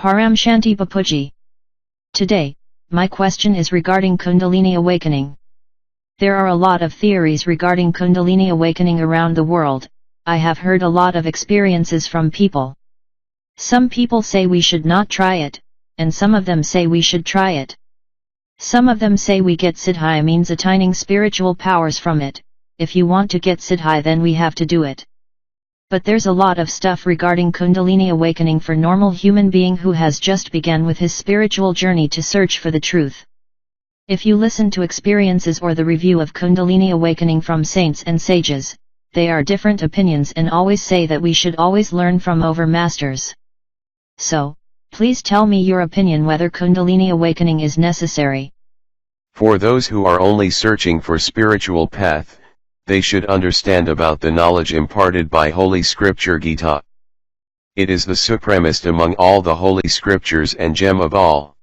Paramshanti Bapuji. Today, my question is regarding Kundalini awakening. There are a lot of theories regarding Kundalini awakening around the world. I have heard a lot of experiences from people. Some people say we should not try it, and some of them say we should try it. Some of them say we get siddhi means attaining spiritual powers from it. If you want to get siddhi, then we have to do it. But there's a lot of stuff regarding Kundalini awakening for normal human being who has just begun with his spiritual journey to search for the truth. If you listen to experiences or the review of Kundalini awakening from saints and sages, they are different opinions and always say that we should always learn from over masters. So, please tell me your opinion whether Kundalini awakening is necessary. For those who are only searching for spiritual path, they should understand about the knowledge imparted by Holy Scripture Gita. It is the supremest among all the Holy Scriptures and gem of all.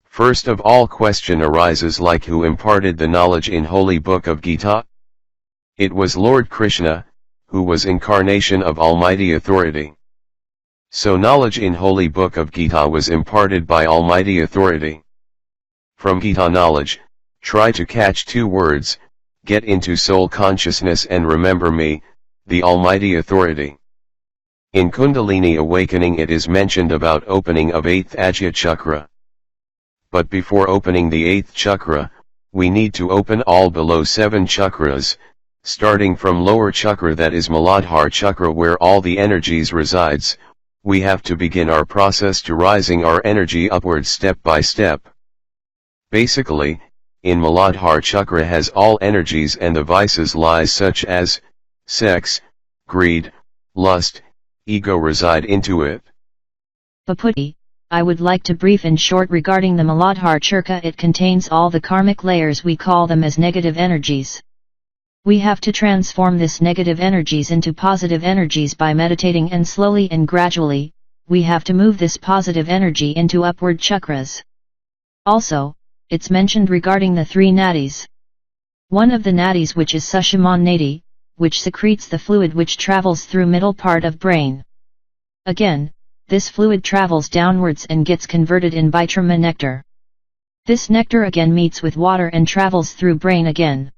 First of all, question arises like who imparted the knowledge in Holy Book of Gita? It was Lord Krishna, who was incarnation of Almighty Authority. So knowledge in Holy Book of Gita was imparted by Almighty Authority. From Gita knowledge, try to catch two words: get into soul consciousness and remember me, the Almighty Authority. In Kundalini awakening it is mentioned about opening of 8th Ajna chakra. But before opening the 8th chakra, we need to open all below 7 chakras, starting from lower chakra, that is Muladhara chakra, where all the energies resides. We have to begin our process to rising our energy upwards step by step. Basically, in Muladhara chakra has all energies and the vices lies such as sex, greed, lust, ego reside into it. Bapuji, I would like to brief in short regarding the Muladhara chakra. It contains all the karmic layers, we call them as negative energies. We have to transform this negative energies into positive energies by meditating, and slowly and gradually, we have to move this positive energy into upward chakras. Also, it's mentioned regarding the 3 nadis. One of the nadis, which is Sushumna nadi, which secretes the fluid which travels through middle part of brain. Again, this fluid travels downwards and gets converted in Vitrama nectar. This nectar again meets with water and travels through brain again.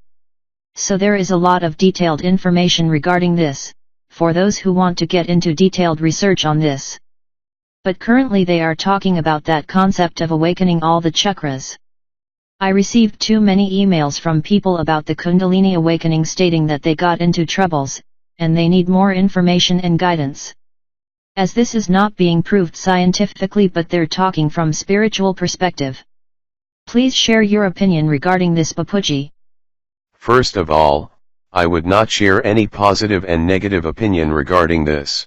So there is a lot of detailed information regarding this, for those who want to get into detailed research on this. But currently they are talking about that concept of awakening all the chakras. I received too many emails from people about the Kundalini awakening stating that they got into troubles, and they need more information and guidance. As this is not being proved scientifically, but they're talking from spiritual perspective. Please share your opinion regarding this, Bapuji. First of all, I would not share any positive and negative opinion regarding this.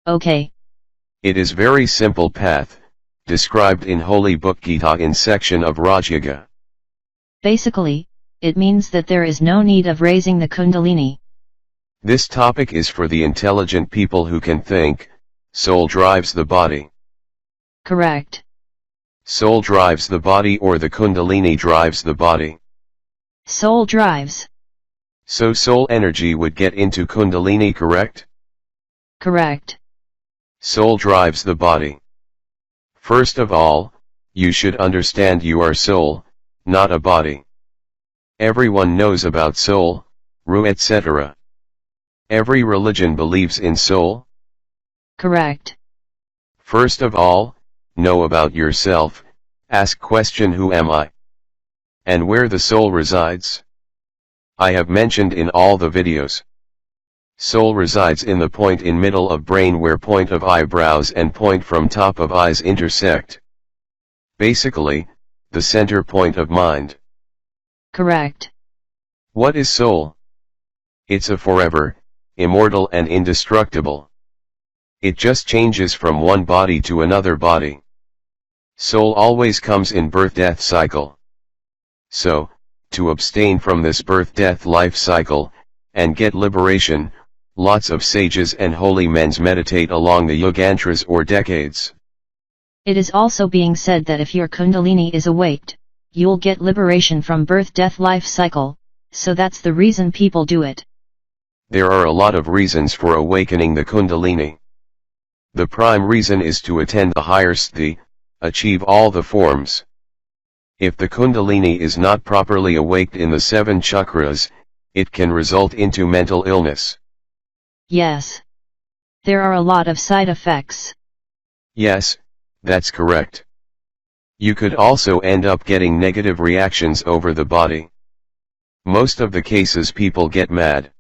Okay. It is very simple path, described in Holy Book Gita in section of Rajyoga. Basically, it means that there is no need of raising the Kundalini. This topic is for the intelligent people who can think. Soul drives the body. Correct. Soul drives the body, or the Kundalini drives the body. Soul drives. So soul energy would get into Kundalini, correct? Correct. Soul drives the body. First of all, you should understand you are soul, not a body. Everyone knows about soul, Ruh, etc. Every religion believes in soul. Correct. First of all, know about yourself, ask question, who am I? And where the soul resides? I have mentioned in all the videos. Soul resides in the point in middle of brain where point of eyebrows and point from top of eyes intersect. Basically, the center point of mind. Correct. What is soul? It's a forever, immortal and indestructible. It just changes from one body to another body. Soul always comes in birth-death cycle. So, to abstain from this birth-death life cycle, and get liberation, lots of sages and holy men meditate along the yogantras or decades. It is also being said that if your Kundalini is awaked, you'll get liberation from birth-death life cycle, so that's the reason people do it. There are a lot of reasons for awakening the Kundalini. The prime reason is to attain the higher sthiti, achieve all the forms. If the Kundalini is not properly awaked in the 7 chakras, it can result into mental illness. Yes. There are a lot of side effects. Yes, that's correct. You could also end up getting negative reactions over the body. Most of the cases people get mad.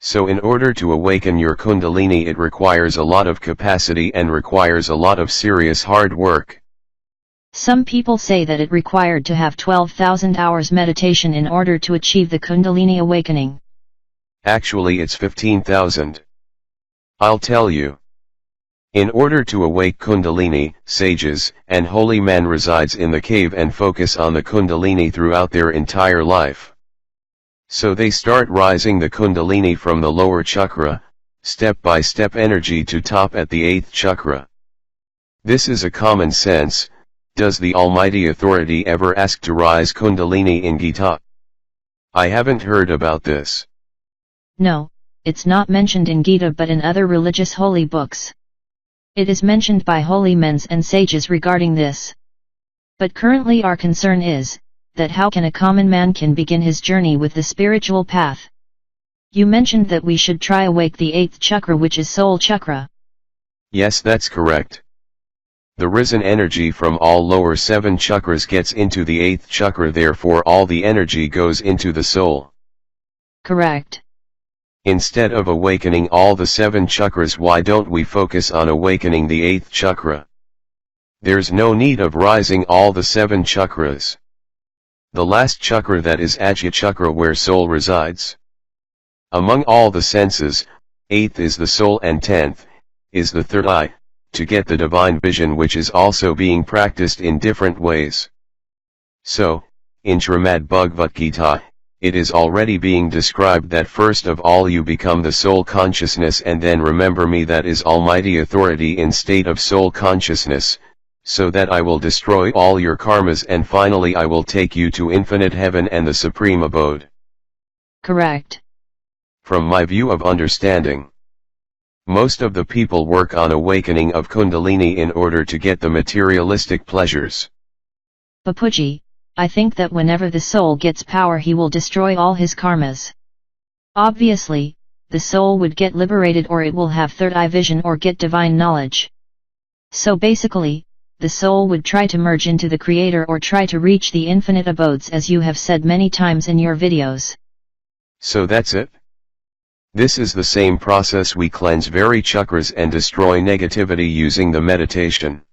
So in order to awaken your Kundalini, it requires a lot of capacity and requires a lot of serious hard work. Some people say that it required to have 12,000 hours meditation in order to achieve the Kundalini awakening. Actually it's 15,000. I'll tell you. In order to awake Kundalini, sages and holy men resides in the cave and focus on the Kundalini throughout their entire life. So they start rising the Kundalini from the lower chakra, step by step energy to top at the 8th chakra. This is a common sense. Does the Almighty Authority ever ask to rise Kundalini in Gita? I haven't heard about this. No, it's not mentioned in Gita but in other religious holy books. It is mentioned by holy men and sages regarding this. But currently our concern is, that how can a common man can begin his journey with the spiritual path? You mentioned that we should try awake the 8th chakra, which is soul chakra. Yes, that's correct. The risen energy from all lower 7 chakras gets into the 8th chakra, therefore all the energy goes into the soul. Correct. Instead of awakening all the 7 chakras, why don't we focus on awakening the 8th chakra? There's no need of rising all the 7 chakras. The last chakra, that is Ajna chakra, where soul resides. Among all the senses, 8th is the soul and 10th is the third eye, to get the divine vision, which is also being practiced in different ways. So, in Srimad Bhagavad Gita, it is already being described that first of all you become the soul consciousness and then remember me, that is Almighty Authority, in state of soul consciousness, so that I will destroy all your karmas and finally I will take you to infinite heaven and the supreme abode. Correct. From my view of understanding, most of the people work on awakening of Kundalini in order to get the materialistic pleasures. Bapuji, I think that whenever the soul gets power he will destroy all his karmas. Obviously, the soul would get liberated or it will have third eye vision or get divine knowledge. So basically, the soul would try to merge into the Creator or try to reach the infinite abodes, as you have said many times in your videos. So that's it? This is the same process. We cleanse very chakras and destroy negativity using the meditation.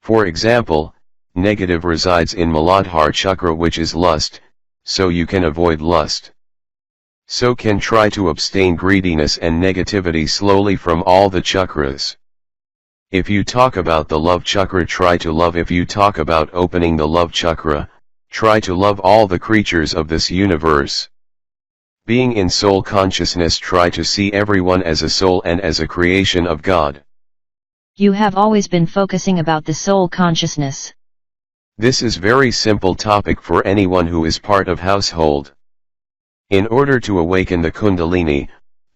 For example, negative resides in Muladhara chakra, which is lust, so you can avoid lust. So can try to abstain greediness and negativity slowly from all the chakras. If you talk about the love chakra, try to love. If you talk about opening the love chakra, try to love all the creatures of this universe. Being in soul consciousness, try to see everyone as a soul and as a creation of God. You have always been focusing about the soul consciousness. This is very simple topic for anyone who is part of household. In order to awaken the Kundalini,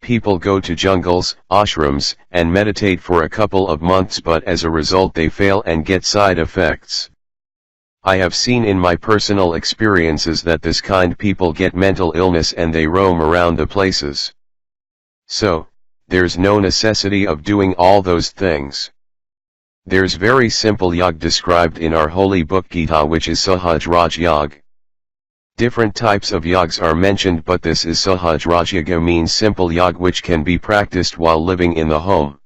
people go to jungles, ashrams, and meditate for a couple of months, but as a result they fail and get side effects. I have seen in my personal experiences that this kind people get mental illness and they roam around the places. So, there's no necessity of doing all those things. There's very simple yoga described in our holy book Gita, which is Sahaj Raj Yoga. Different types of yogas are mentioned, but this is Sahaj Raj Yoga, means simple yoga which can be practiced while living in the home.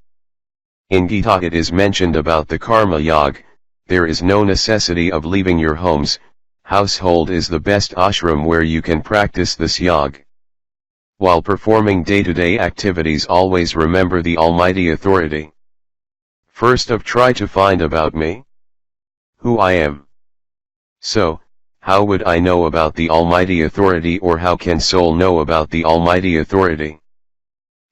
In Gita it is mentioned about the karma yoga. There is no necessity of leaving your homes. Household is the best ashram where you can practice this yoga. While performing day-to-day activities, always remember the Almighty Authority. First of try to find about me, who I am. So, how would I know about the Almighty Authority, or how can soul know about the Almighty Authority?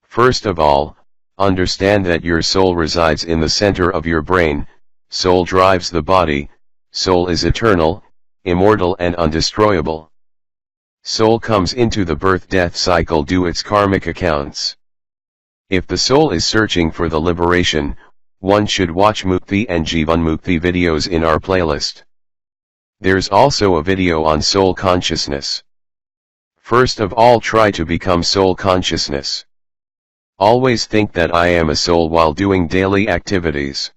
First of all, understand that your soul resides in the center of your brain. Soul drives the body. Soul is eternal, immortal and undestroyable. Soul comes into the birth-death cycle, do its karmic accounts. If the soul is searching for the liberation, one should watch Mukti and Jivanmukti videos in our playlist. There's also a video on soul consciousness. First of all, try to become soul consciousness. Always think that I am a soul while doing daily activities.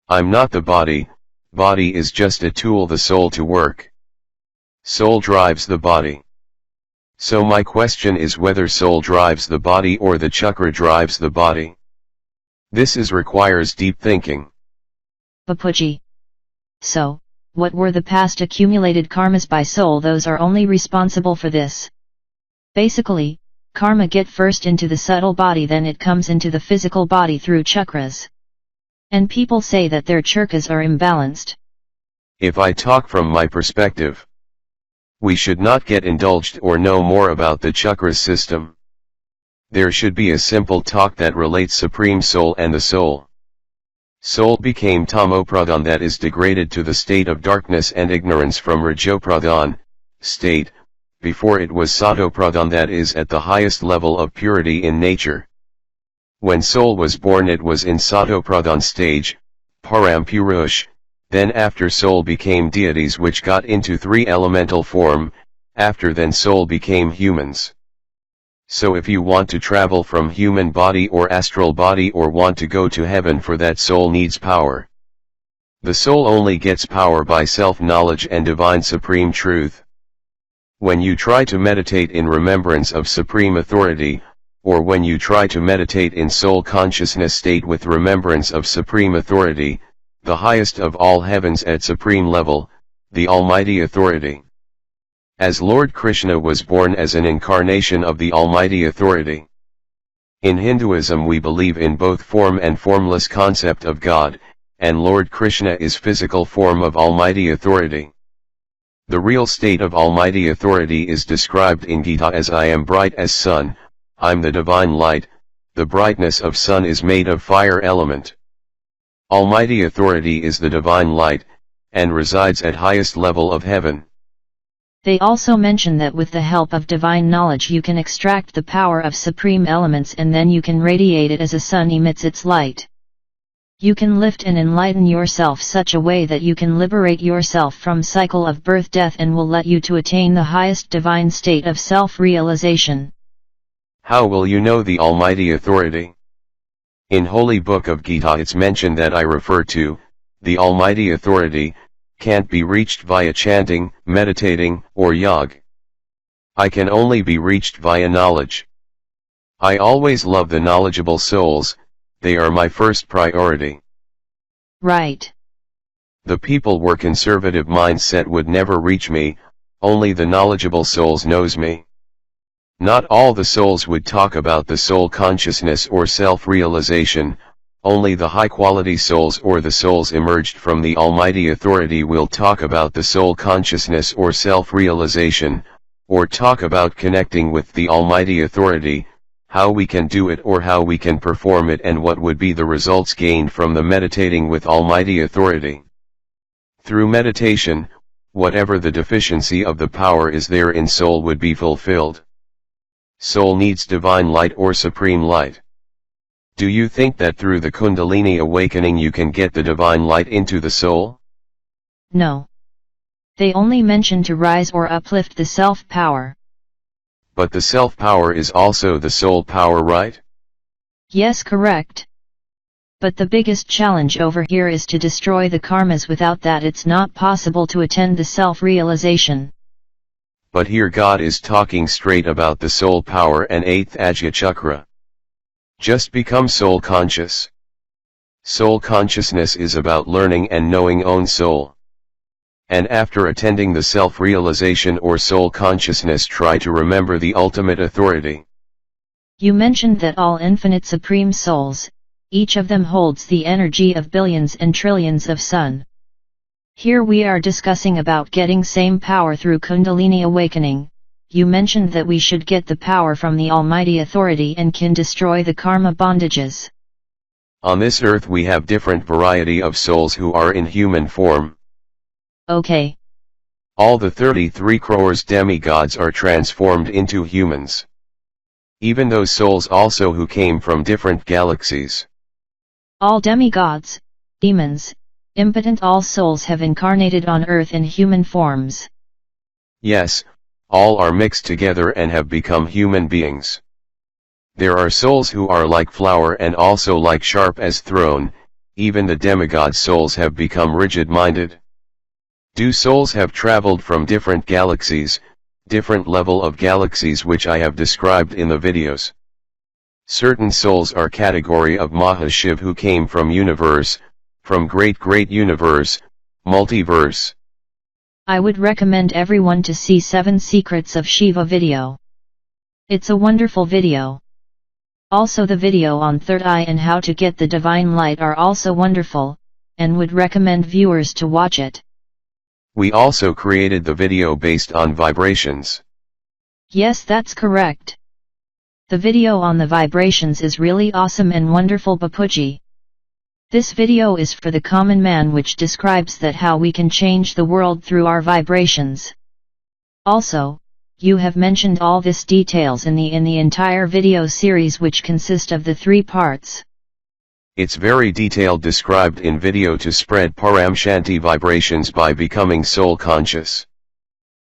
I'm not the body, body is just a tool the soul to work. Soul drives the body. So my question is whether soul drives the body or the chakra drives the body. This requires deep thinking. Bapuji. So, what were the past accumulated karmas by soul? Those are only responsible for this. Basically, karma get first into the subtle body, then it comes into the physical body through chakras. And people say that their chakras are imbalanced. If I talk from my perspective, we should not get indulged or know more about the chakra system. There should be a simple talk that relates Supreme Soul and the soul. Soul became Tamopradhan, that is degraded to the state of darkness and ignorance, from Rajopradhan state, before it was Satopradhan, that is at the highest level of purity in nature. When soul was born it was in Satopradhan stage, Parampurush. Then after soul became deities which got into 3 elemental form, after then soul became humans. So if you want to travel from human body or astral body or want to go to heaven, for that soul needs power. The soul only gets power by self-knowledge and divine supreme truth. When you try to meditate in remembrance of supreme authority, or when you try to meditate in soul consciousness state with remembrance of supreme authority, the highest of all heavens at supreme level, the Almighty Authority. As Lord Krishna was born as an incarnation of the Almighty Authority. In Hinduism we believe in both form and formless concept of God, and Lord Krishna is physical form of Almighty Authority. The real state of Almighty Authority is described in Gita as I am bright as sun, I'm the divine light, the brightness of sun is made of fire element. Almighty Authority is the divine light, and resides at highest level of heaven. They also mention that with the help of divine knowledge you can extract the power of supreme elements and then you can radiate it as a sun emits its light. You can lift and enlighten yourself such a way that you can liberate yourself from cycle of birth-death and will let you to attain the highest divine state of self-realization. How will you know the Almighty Authority? In Holy Book of Gita it's mentioned that I refer to, the Almighty Authority, can't be reached via chanting, meditating, or yoga. I can only be reached via knowledge. I always love the knowledgeable souls, they are my first priority. Right. The people were conservative mindset would never reach me, only the knowledgeable souls knows me. Not all the souls would talk about the soul consciousness or self-realization, only the high-quality souls or the souls emerged from the Almighty Authority will talk about the soul consciousness or self-realization, or talk about connecting with the Almighty Authority, how we can do it or how we can perform it and what would be the results gained from the meditating with Almighty Authority. Through meditation, whatever the deficiency of the power is there in soul would be fulfilled. Soul needs divine light or supreme light. Do you think that through the Kundalini awakening you can get the divine light into the soul? No. They only mention to rise or uplift the self-power. But the self-power is also the soul power, right? Yes, correct. But the biggest challenge over here is to destroy the karmas. Without that it's not possible to attain the self-realization. But here God is talking straight about the soul power and 8th Ajna chakra. Just become soul conscious. Soul consciousness is about learning and knowing own soul. And after attending the self-realization or soul consciousness, try to remember the ultimate authority. You mentioned that all infinite supreme souls, each of them holds the energy of billions and trillions of sun. Here we are discussing about getting same power through Kundalini awakening. You mentioned that we should get the power from the Almighty Authority and can destroy the karma bondages. On this earth we have different variety of souls who are in human form. Okay. All the 33 crores demigods are transformed into humans. Even those souls also who came from different galaxies. All demigods, demons, impotent all souls have incarnated on earth in human forms. Yes, all are mixed together and have become human beings. There are souls who are like flower and also like sharp as throne, even the demigod souls have become rigid-minded. Do souls have traveled from different galaxies, different level of galaxies which I have described in the videos. Certain souls are category of Mahashiv who came from universe, from great universe, multiverse. I would recommend everyone to see 7 Secrets of Shiva video. It's a wonderful video. Also the video on third eye and how to get the divine light are also wonderful, and would recommend viewers to watch it. We also created the video based on vibrations. Yes, that's correct. The video on the vibrations is really awesome and wonderful, Bapuji. This video is for the common man, which describes that how we can change the world through our vibrations. Also, you have mentioned all this details in the entire video series, which consist of the 3 parts. It's very detailed described in video to spread Paramshanti vibrations by becoming soul conscious.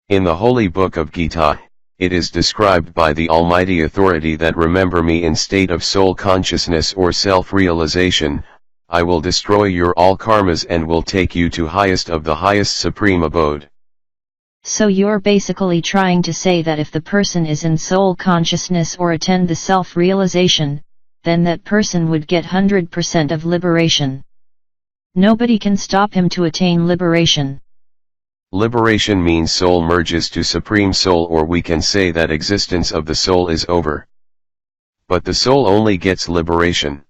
In the holy book of Gita, it is described by the Almighty Authority that remember me in state of soul consciousness or self-realization, I will destroy your all karmas and will take you to highest of the highest supreme abode. So you're basically trying to say that if the person is in soul consciousness or attend the self-realization, then that person would get 100% of liberation. Nobody can stop him to attain liberation. Liberation means soul merges to Supreme Soul, or we can say that existence of the soul is over. But the soul only gets liberation.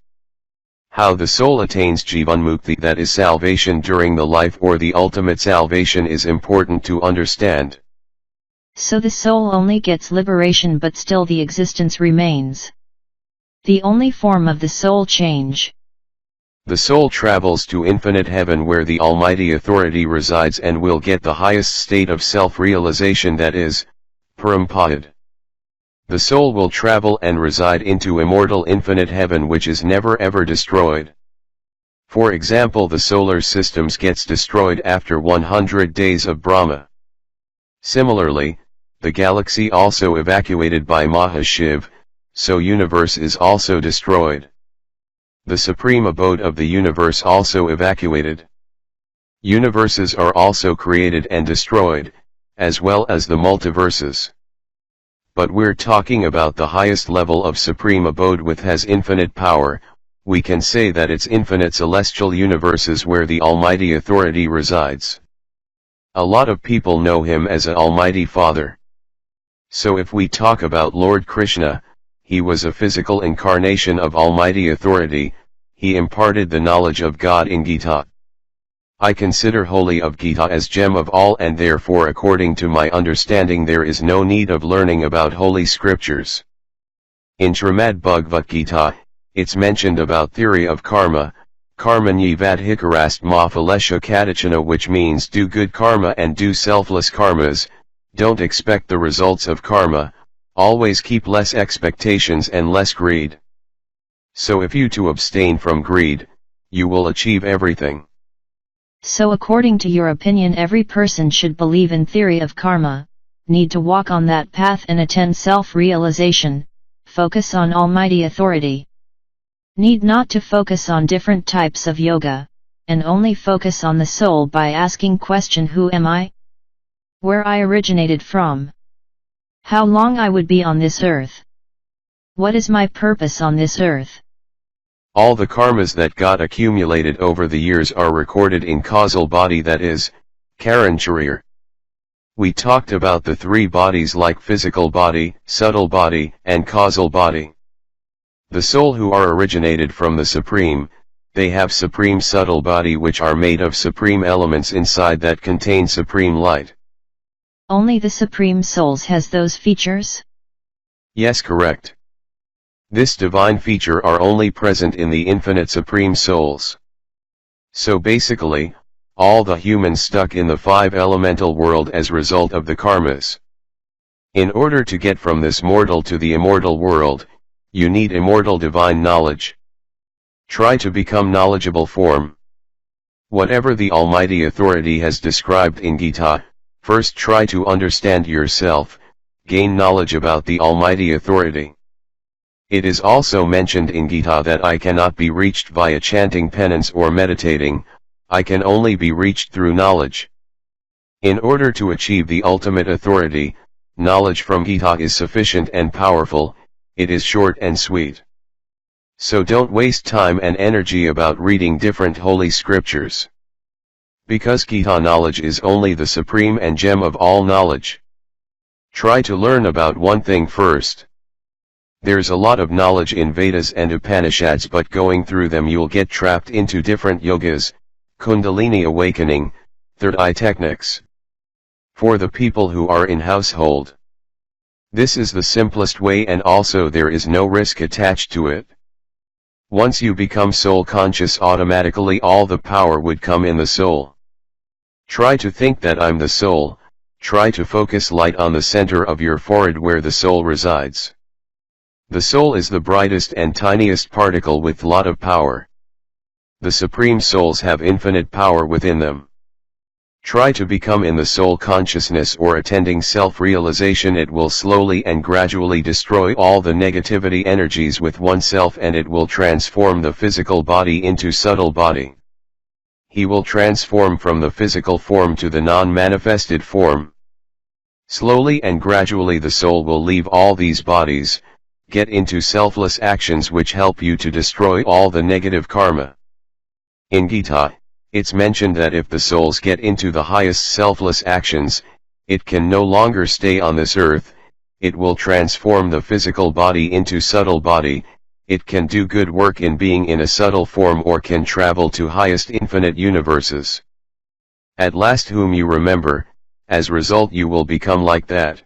How the soul attains Jivanmukti, that is salvation during the life or the ultimate salvation, is important to understand. So the soul only gets liberation but still the existence remains. The only form of the soul change. The soul travels to infinite heaven where the Almighty Authority resides and will get the highest state of self-realization, that is, Parampad. The soul will travel and reside into immortal infinite heaven which is never ever destroyed. For example, the solar systems gets destroyed after 100 days of Brahma. Similarly, the galaxy also evacuated by Mahashiv, so universe is also destroyed. The supreme abode of the universe also evacuated. Universes are also created and destroyed, as well as the multiverses. But we're talking about the highest level of supreme abode which has infinite power. We can say that it's infinite celestial universes where the Almighty Authority resides. A lot of people know him as an Almighty Father. So if we talk about Lord Krishna, he was a physical incarnation of Almighty Authority, he imparted the knowledge of God in Gita. I consider Holy of Gita as gem of all, and therefore according to my understanding there is no need of learning about holy scriptures. In Srimad Bhagavad Gita, it's mentioned about theory of karma, karmanyi vadhikarast ma phalesha kadachana, which means do good karma and do selfless karmas, don't expect the results of karma, always keep less expectations and less greed. So if you to abstain from greed, you will achieve everything. So according to your opinion, every person should believe in theory of karma, need to walk on that path and attend self-realization, focus on Almighty Authority. Need not to focus on different types of yoga, and only focus on the soul by asking question, who am I? Where I originated from? How long I would be on this earth? What is my purpose on this earth? All the karmas that got accumulated over the years are recorded in causal body, that is, Karan Sharir. We talked about the 3 bodies like physical body, subtle body, and causal body. The soul who are originated from the Supreme, they have supreme subtle body which are made of supreme elements inside that contain supreme light. Only the Supreme Souls has those features? Yes, correct. This divine feature are only present in the infinite Supreme Souls. So basically, all the humans stuck in the 5 elemental world as result of the karmas. In order to get from this mortal to the immortal world, you need immortal divine knowledge. Try to become knowledgeable form. Whatever the Almighty Authority has described in Gita, first try to understand yourself, gain knowledge about the Almighty Authority. It is also mentioned in Gita that I cannot be reached via chanting penance or meditating, I can only be reached through knowledge. In order to achieve the ultimate authority, knowledge from Gita is sufficient and powerful, it is short and sweet. So don't waste time and energy about reading different holy scriptures. Because Gita knowledge is only the supreme and gem of all knowledge. Try to learn about one thing first. There's a lot of knowledge in Vedas and Upanishads, but going through them you'll get trapped into different yogas, Kundalini awakening, third eye techniques. For the people who are in household, this is the simplest way, and also there is no risk attached to it. Once you become soul conscious, automatically all the power would come in the soul. Try to think that I'm the soul, try to focus light on the center of your forehead where the soul resides. The soul is the brightest and tiniest particle with lot of power. The supreme souls have infinite power within them. Try to become in the soul consciousness or attending self-realization. It will slowly and gradually destroy all the negativity energies with oneself, and it will transform the physical body into subtle body. He will transform from the physical form to the non-manifested form. Slowly and gradually the soul will leave all these bodies, get into selfless actions which help you to destroy all the negative karma. In Gita, it's mentioned that if the souls get into the highest selfless actions, it can no longer stay on this earth, it will transform the physical body into subtle body, it can do good work in being in a subtle form or can travel to highest infinite universes. At last whom you remember, as result you will become like that.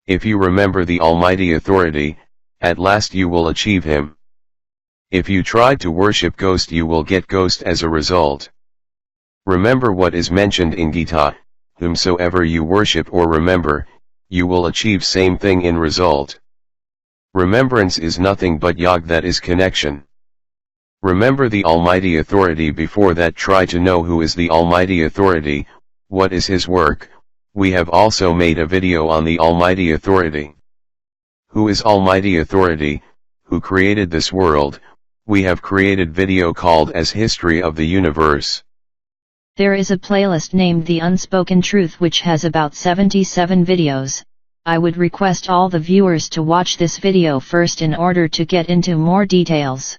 If you remember the Almighty Authority, at last you will achieve Him. If you tried to worship ghost you will get ghost as a result. Remember what is mentioned in Gita, whomsoever you worship or remember, you will achieve same thing in result. Remembrance is nothing but yog, that is connection. Remember the Almighty Authority. Before that try to know who is the Almighty Authority, what is His work. We have also made a video on the Almighty Authority. Who is Almighty Authority, who created this world? We have created video called as History of the Universe. There is a playlist named The Unspoken Truth which has about 77 videos. I would request all the viewers to watch this video first in order to get into more details.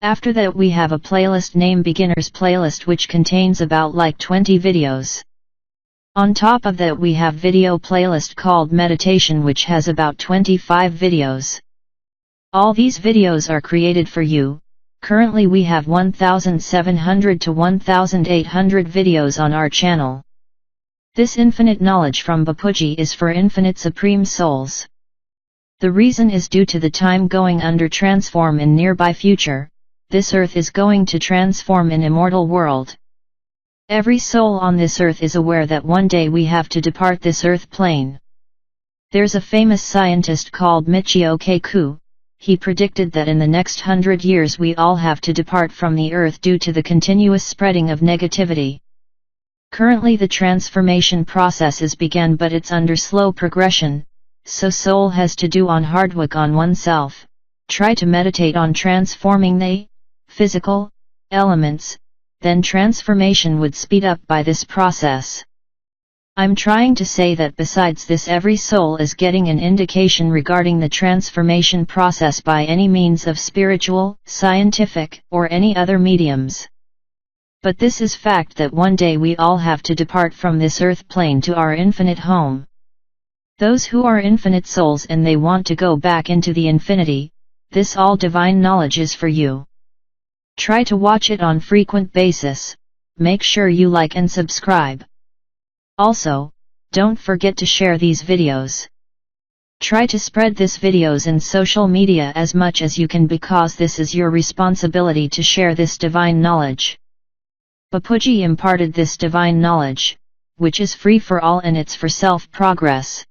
After that we have a playlist named Beginners Playlist which contains about like 20 videos. On top of that we have video playlist called Meditation which has about 25 videos. All these videos are created for you. Currently we have 1700 to 1800 videos on our channel. This infinite knowledge from Bapuji is for infinite supreme souls. The reason is due to the time going under transform in nearby future, this earth is going to transform in immortal world. Every soul on this earth is aware that one day we have to depart this earth plane. There's a famous scientist called Michio Kaku. He predicted that in the next 100 years we all have to depart from the earth due to the continuous spreading of negativity. Currently the transformation process is began but it's under slow progression, so soul has to do on hard work on oneself, try to meditate on transforming the physical elements, then transformation would speed up by this process. I'm trying to say that besides this every soul is getting an indication regarding the transformation process by any means of spiritual, scientific, or any other mediums. But this is fact that one day we all have to depart from this earth plane to our infinite home. Those who are infinite souls and they want to go back into the infinity, this all divine knowledge is for you. Try to watch it on frequent basis, make sure you like and subscribe. Also, don't forget to share these videos. Try to spread these videos in social media as much as you can because this is your responsibility to share this divine knowledge. Bapuji imparted this divine knowledge, which is free for all and it's for self-progress.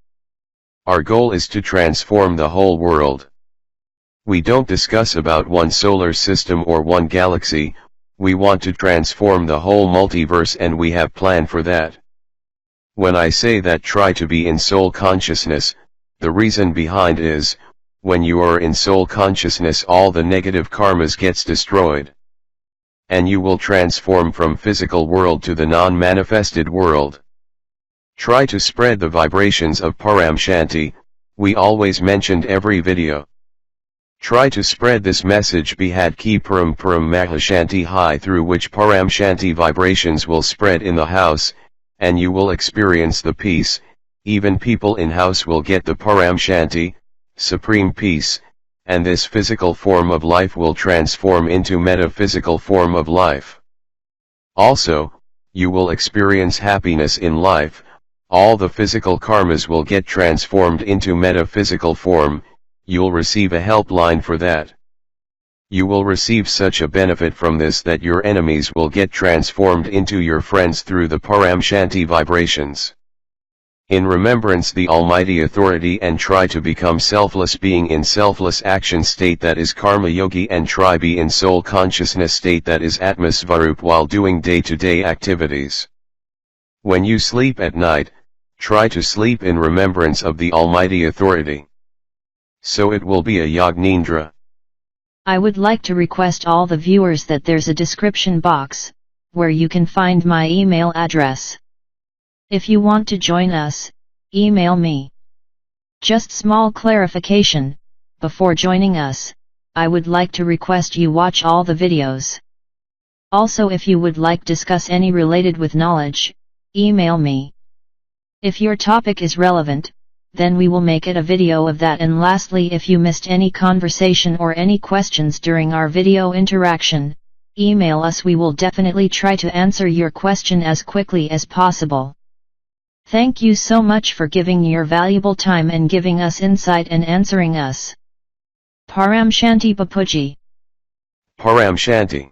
Our goal is to transform the whole world. We don't discuss about one solar system or one galaxy, we want to transform the whole multiverse and we have planned for that. When I say that try to be in soul consciousness, the reason behind is, when you are in soul consciousness all the negative karmas gets destroyed. And you will transform from physical world to the non-manifested world. Try to spread the vibrations of Paramshanti, we always mentioned every video. Try to spread this message Behad ki Param Mahashanti high through which Paramshanti vibrations will spread in the house, and you will experience the peace, even people in house will get the Paramshanti, supreme peace, and this physical form of life will transform into metaphysical form of life. Also, you will experience happiness in life, all the physical karmas will get transformed into metaphysical form, you'll receive a helpline for that. You will receive such a benefit from this that your enemies will get transformed into your friends through the Paramshanti vibrations. In remembrance the Almighty Authority and try to become selfless being in selfless action state that is Karma Yogi and try be in soul consciousness state that is Atma Svarup while doing day-to-day activities. When you sleep at night, try to sleep in remembrance of the Almighty Authority. So it will be a Yagnindra. I would like to request all the viewers that there's a description box, where you can find my email address. If you want to join us, email me. Just small clarification, before joining us, I would like to request you watch all the videos. Also if you would like discuss any related with knowledge, email me. If your topic is relevant, then we will make it a video of that. And lastly, if you missed any conversation or any questions during our video interaction, email us, we will definitely try to answer your question as quickly as possible. Thank you so much for giving your valuable time and giving us insight and answering us. Paramshanti Bapuji. Paramshanti.